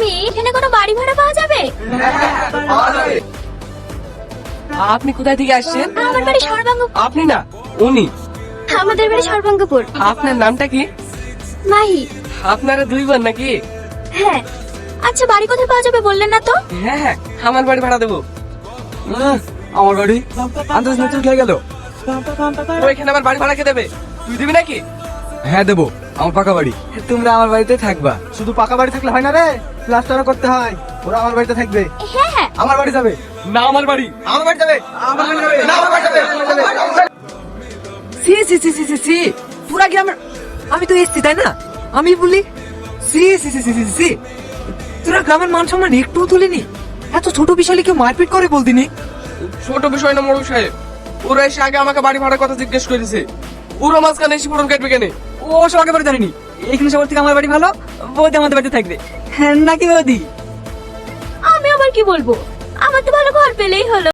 Me, এখানে কোনো বাড়ি ভাড়া পাওয়া যাবে? আপনি কোথায় থেকে আসছেন? আমার বাড়ি সর্বাঙ্গপুর। আপনি না, উনি। আমাদের বাড়ি সর্বাঙ্গপুর। আপনার নামটা কি? মাহি। আপনারা দুই বোন নাকি? হ্যাঁ। আচ্ছা, বাড়ি কোথায় পাওয়া যাবে বললেন না তো? হ্যাঁ হ্যাঁ, আমার বাড়ি ভাড়া দেবো। আমার বাড়ি আন্দাজ নতুন খেয়ে গেল। তো এখানে আমার বাড়ি ভাড়া কে দেবে? তুই দিবি নাকি? হ্যাঁ দেবো, আমার পাকা বাড়ি। তোমরা আমার বাড়িতে থাকবা। শুধু পাকা বাড়ি থাকলে হয় না রে, প্লাস্টারও করতে হয়। ওরা আমার বাড়িতে থাকবে। হ্যাঁ হ্যাঁ। আমার বাড়ি যাবে। না, আমার বাড়ি। আমার বাড়ি যাবে। আমার বাড়ি যাবে। না, আমার বাড়ি যাবে। সি সি সি সি সি সি পুরা গ্রামের আমি তো এসছি তাই না? আমি বলি সি সি সি সি সি সি তোরা গ্রামের মান সম্মান একটু তুলিনি? এত ছোট বিষয়ে কেউ মারপিট করে বলতিনি? ছোট বিষয় না মোড়ল সাহেব, ওরা এসে আগে আমাকে বাড়ি ভাড়ার কথা জিজ্ঞেস করেছে। পুরো মাঝখানে এসে ফোরন কাটবে কেন? ও সব আগে বাড়ি জানিনি। এখানে সবার থেকে আমার বাড়ি ভালো, বৌদি আমাদের বাড়িতে থাকবে। হ্যাঁ নাকি বৌদি? আমি আবার কি বলবো? আমার তো ভালো ঘর পেলেই হলো।